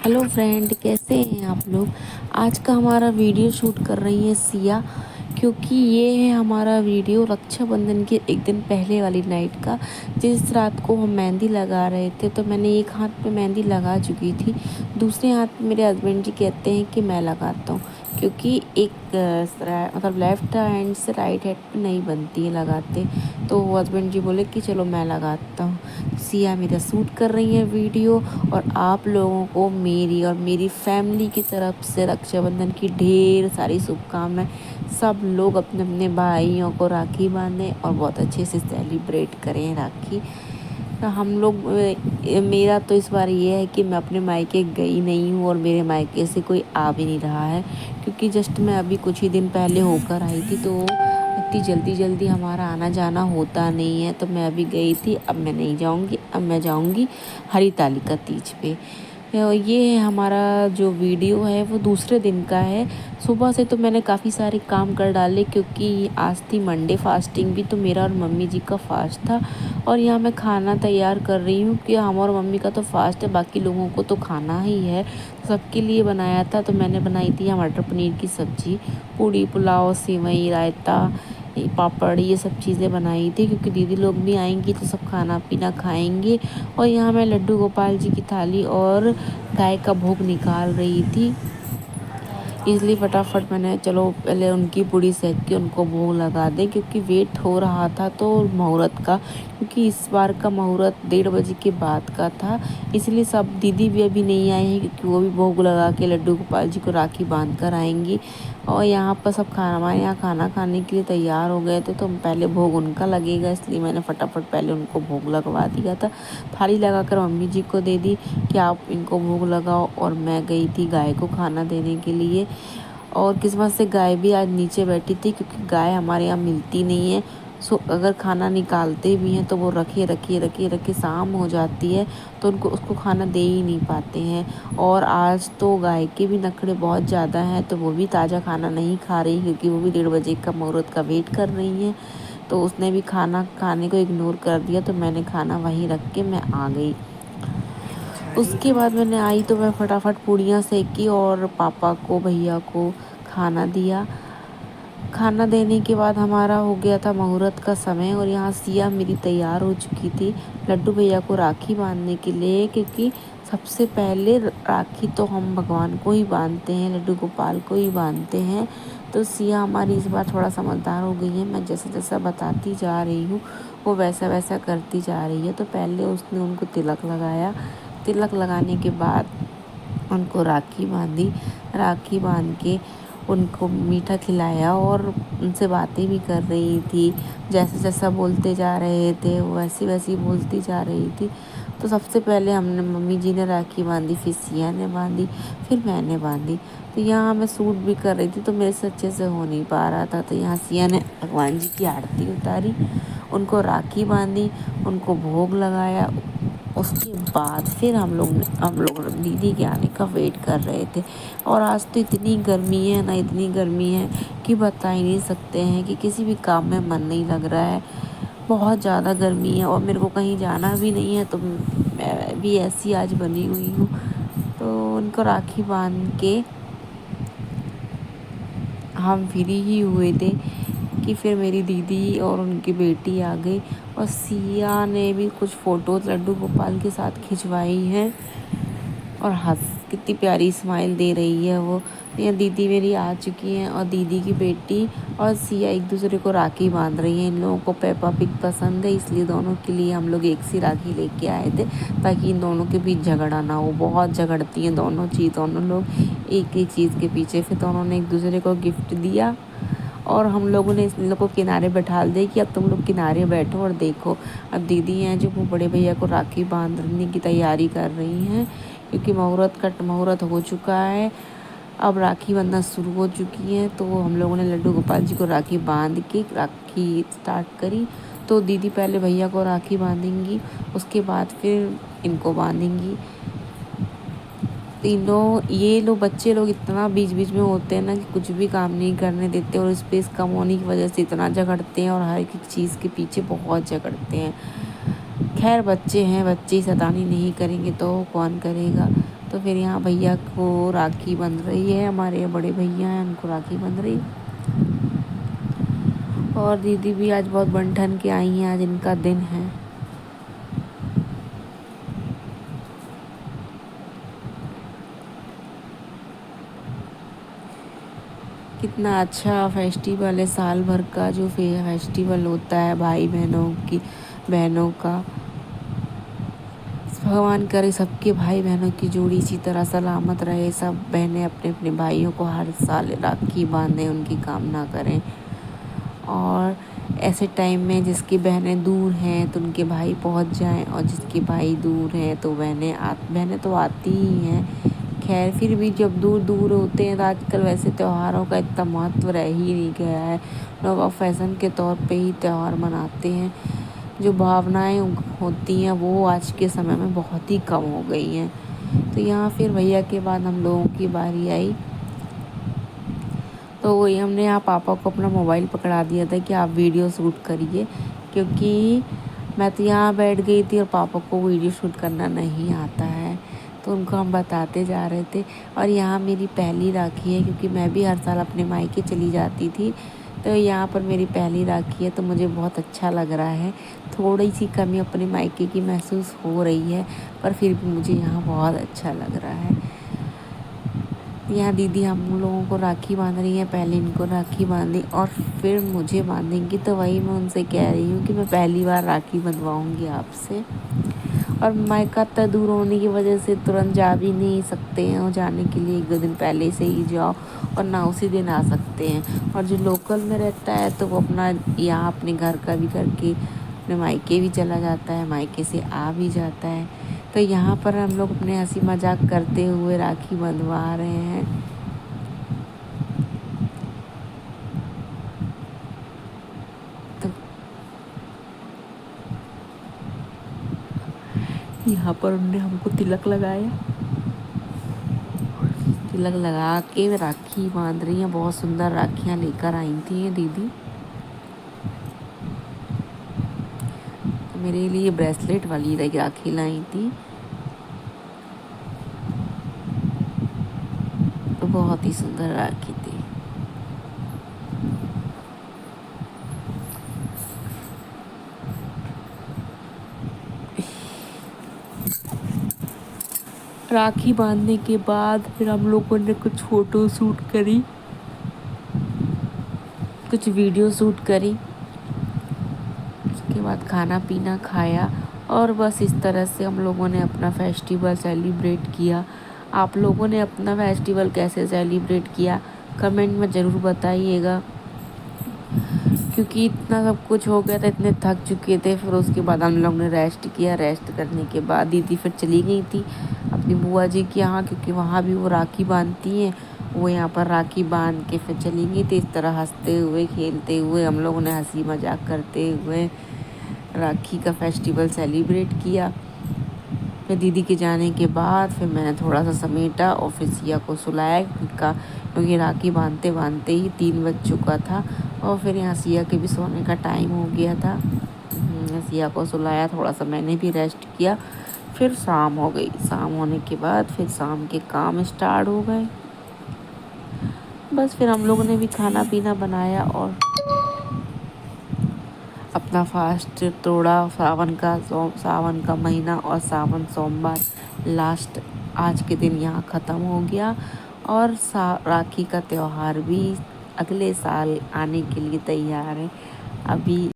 Hello friend, कैसे हैं आप लोग। आज का हमारा वीडियो शूट कर रही है सिया, क्योंकि ये है हमारा वीडियो रक्षाबंधन के एक दिन पहले वाली नाइट का। जिस रात को हम मेहंदी लगा रहे थे तो मैंने एक हाथ पे मेहंदी लगा चुकी थी, दूसरे हाथ पे मेरे हस्बैंड जी कहते हैं कि मैं लगाता हूँ, क्योंकि एक मतलब लेफ़्ट हैंड से राइट हैंड पे नहीं बनती है लगाते। तो हस्बैंड जी बोले कि चलो मैं लगाता हूँ। सिया मेरा शूट कर रही है वीडियो, और आप लोगों को मेरी और मेरी फैमिली की तरफ से रक्षाबंधन की ढेर सारी शुभकामनाएं। सब लोग अपने अपने भाइयों को राखी बांधें और बहुत अच्छे से सेलिब्रेट करें राखी। तो हम लोग मेरा तो इस बार ये है कि मैं अपने मायके गई नहीं हूँ और मेरे मायके से कोई आ भी नहीं रहा है, क्योंकि जस्ट मैं अभी कुछ ही दिन पहले होकर आई थी, तो इतनी जल्दी जल्दी हमारा आना जाना होता नहीं है। तो मैं अभी गई थी, अब मैं नहीं जाऊँगी, अब मैं जाऊँगी हरितालिका तीज पे। ये है हमारा जो वीडियो है वो दूसरे दिन का है। सुबह से तो मैंने काफ़ी सारे काम कर डाले, क्योंकि आज थी मंडे फास्टिंग भी, तो मेरा और मम्मी जी का फास्ट था। और यहाँ मैं खाना तैयार कर रही हूँ कि हम और मम्मी का तो फास्ट है, बाकी लोगों को तो खाना ही है। तो सबके लिए बनाया था, तो मैंने बनाई थी यहाँ मटर पनीर की सब्ज़ी, पूड़ी पुलाव सेवई रायता पापड़, ये सब चीज़ें बनाई थी, क्योंकि दीदी लोग भी आएंगी तो सब खाना पीना खाएंगे। और यहाँ मैं लड्डू गोपाल जी की थाली और गाय का भोग निकाल रही थी, इसलिए फटाफट मैंने चलो पहले उनकी पूड़ी सेक के उनको भोग लगा दें, क्योंकि वेट हो रहा था तो मुहूर्त का, क्योंकि इस बार का मुहूर्त 1:30 के बाद का था। इसलिए सब दीदी भी अभी नहीं आए हैं, क्योंकि वो भी भोग लगा के लड्डू गोपाल जी को राखी बांध कर आएंगी। और यहाँ पर सब खाना, हमारे यहाँ खाना खाने के लिए तैयार हो गए थे, तो पहले भोग उनका लगेगा, इसलिए मैंने फटाफट पहले उनको भोग लगवा दिया था। थाली लगाकर मम्मी जी को दे दी कि आप इनको भोग लगाओ, और मैं गई थी गाय को खाना देने के लिए। और किस्मत से गाय भी आज नीचे बैठी थी, क्योंकि गाय हमारे यहाँ मिलती नहीं है। सो अगर खाना निकालते भी हैं तो वो रखे शाम हो जाती है, तो उनको उसको खाना दे ही नहीं पाते हैं। और आज तो गाय के भी नखरे बहुत ज़्यादा हैं, तो वो भी ताज़ा खाना नहीं खा रही, क्योंकि वो भी 1:30 का मुहूर्त का वेट कर रही हैं। तो उसने भी खाना खाने को इग्नोर कर दिया, तो मैंने खाना वहीं रख के मैं आ गई। उसके बाद मैंने आई तो मैं फटाफट पूड़ियाँ सेकी और पापा को भैया को खाना दिया। खाना देने के बाद हमारा हो गया था मुहूर्त का समय, और यहाँ सिया मेरी तैयार हो चुकी थी लड्डू भैया को राखी बांधने के लिए, क्योंकि सबसे पहले राखी तो हम भगवान को ही बांधते हैं, लड्डू गोपाल को ही बांधते हैं। तो सिया हमारी इस बार थोड़ा समझदार हो गई है, मैं जैसा जैसा बताती जा रही हूँ वो वैसा वैसा करती जा रही है। तो पहले उसने उनको तिलक लगाया, तिलक लगाने के बाद उनको राखी बांधी, राखी बांध के उनको मीठा खिलाया, और उनसे बातें भी कर रही थी। जैसा जैसा बोलते जा रहे थे वैसी वैसी बोलती जा रही थी। तो सबसे पहले हमने, मम्मी जी ने राखी बांधी, फिर सिया ने बांधी, फिर मैंने बांधी। तो यहाँ मैं सूट भी कर रही थी, तो मेरे से अच्छे से हो नहीं पा रहा था। तो यहाँ सिया ने भगवान जी की आरती उतारी, उनको राखी बांधी, उनको भोग लगाया। उसके बाद फिर हम लोग दीदी के आने का वेट कर रहे थे। और आज तो इतनी गर्मी है ना, इतनी गर्मी है कि बता ही नहीं सकते हैं, कि किसी भी काम में मन नहीं लग रहा है। बहुत ज़्यादा गर्मी है, और मेरे को कहीं जाना भी नहीं है, तो मैं भी ऐसी आज बनी हुई हूँ। तो उनको राखी बांध के हम फ्री ही हुए थे, कि फिर मेरी दीदी और उनकी बेटी आ गई, और सिया ने भी कुछ फ़ोटोज़ लड्डू गोपाल के साथ खिंचवाई हैं। और हंस कितनी प्यारी स्माइल दे रही है वो। ये दीदी मेरी आ चुकी हैं, और दीदी की बेटी और सिया एक दूसरे को राखी बांध रही हैं। इन लोगों को पेपा पिग पसंद है, इसलिए दोनों के लिए हम लोग एक सी राखी लेके आए थे, ताकि इन दोनों के बीच झगड़ा ना हो। बहुत झगड़ती हैं दोनों लोग एक एक चीज़ के पीछे। फिर दोनों ने एक दूसरे को गिफ्ट दिया, और हम लोगों ने इन लोग को किनारे बैठा दिया कि अब तुम लोग किनारे बैठो और देखो। अब दीदी हैं जो वो बड़े भैया को राखी बांधने की तैयारी कर रही हैं, क्योंकि मुहूर्त हो चुका है। अब राखी बंधना शुरू हो चुकी है, तो हम लोगों ने लड्डू गोपाल जी को राखी बांध के राखी स्टार्ट करी। तो दीदी पहले भैया को राखी बांधेंगी, उसके बाद फिर इनको बांधेंगी। तीनों ये लोग, बच्चे लोग इतना बीच बीच में होते हैं ना, कि कुछ भी काम नहीं करने देते, और स्पेस कम होने की वजह से इतना झगड़ते हैं, और हर एक चीज़ के पीछे बहुत झगड़ते हैं। खैर बच्चे हैं, बच्चे शैतानी नहीं करेंगे तो कौन करेगा। तो फिर यहाँ भैया को राखी बंध रही है, हमारे बड़े भैया हैं उनको राखी बंध रही। और दीदी भी आज बहुत बन ठन के आई हैं, आज इनका दिन है। कितना अच्छा फेस्टिवल है, साल भर का जो फेस्टिवल होता है भाई बहनों का। भगवान करे सबके भाई बहनों की जोड़ी इसी तरह सलामत रहे, सब बहनें अपने अपने भाइयों को हर साल राखी बांधें, उनकी कामना करें। और ऐसे टाइम में जिसकी बहनें दूर हैं तो उनके भाई पहुंच जाएं, और जिसके भाई दूर हैं तो बहनें तो आती ही हैं। खैर फिर भी जब दूर दूर होते हैं तो आजकल वैसे त्योहारों का इतना महत्व रह ही नहीं गया है, लोग अब फैशन के तौर पे ही त्यौहार मनाते हैं। जो भावनाएं होती हैं वो आज के समय में बहुत ही कम हो गई हैं। तो यहाँ फिर भैया के बाद हम लोगों की बारी आई, तो वही हमने यहाँ पापा को अपना मोबाइल पकड़ा दिया था कि आप वीडियो शूट करिए, क्योंकि मैं तो यहाँ बैठ गई थी और पापा को वीडियो शूट करना नहीं आता है, तो उनको हम बताते जा रहे थे। और यहाँ मेरी पहली राखी है, क्योंकि मैं भी हर साल अपने मायके चली जाती थी, तो यहाँ पर मेरी पहली राखी है, तो मुझे बहुत अच्छा लग रहा है। थोड़ी सी कमी अपने मायके की महसूस हो रही है, पर फिर भी मुझे यहाँ बहुत अच्छा लग रहा है। यहाँ दीदी हम लोगों को राखी बांध रही है, पहले इनको राखी बांधी और फिर मुझे बांधेंगी, तो वही मैं उनसे कह रही हूँ कि मैं पहली बार राखी बंधवाऊँगी आपसे। और मायका इतना दूर होने की वजह से तुरंत जा भी नहीं सकते हैं, और जाने के लिए 1-2 दिन पहले से ही जाओ और ना उसी दिन आ सकते हैं। और जो लोकल में रहता है तो वो अपना यहाँ अपने घर का भी करके अपने मायके भी चला जाता है, मायके से आ भी जाता है। तो यहाँ पर हम लोग अपने हंसी मजाक करते हुए राखी बंधवा रहे हैं। तो यहाँ पर उन्होंने हमको तिलक लगाया, तिलक लगा के राखी बांध रही हैं। बहुत सुंदर राखियाँ लेकर आई थी दीदी, तो मेरे लिए ब्रेसलेट वाली राखी लाई थी, तो बहुत ही सुंदर राखी थी। राखी बांधने के बाद फिर हम लोगों ने कुछ फ़ोटो शूट करी, कुछ वीडियो शूट करी, उसके बाद खाना पीना खाया, और बस इस तरह से हम लोगों ने अपना फेस्टिवल सेलिब्रेट किया। आप लोगों ने अपना फेस्टिवल कैसे सेलिब्रेट किया कमेंट में ज़रूर बताइएगा, क्योंकि इतना सब कुछ हो गया था, इतने थक चुके थे। फिर उसके बाद हम लोग ने रेस्ट किया, रेस्ट करने के बाद दीदी फिर चली गई थी अपनी बुआ जी के यहाँ, क्योंकि वहाँ भी वो राखी बांधती हैं। वो यहाँ पर राखी बांध के फिर चली गई थी। इस तरह हंसते हुए खेलते हुए हम लोगों ने हंसी मजाक करते हुए राखी का फेस्टिवल सेलिब्रेट किया। फिर दीदी के जाने के बाद फिर मैंने थोड़ा सा समेटा और फिर सिया को सुलाया, क्योंकि राखी बांधते बांधते ही 3 बज चुका था, और फिर यहाँ सिया के भी सोने का टाइम हो गया था। सिया को सुलाया, थोड़ा सा मैंने भी रेस्ट किया। फिर शाम हो गई, शाम होने के बाद फिर शाम के काम स्टार्ट हो गए। बस फिर हम लोगों ने भी खाना पीना बनाया और अपना फास्ट तोड़ा। सावन का महीना और सावन सोमवार लास्ट आज के दिन यहाँ ख़त्म हो गया, और राखी का त्यौहार भी अगले साल आने के लिए तैयार है। अभी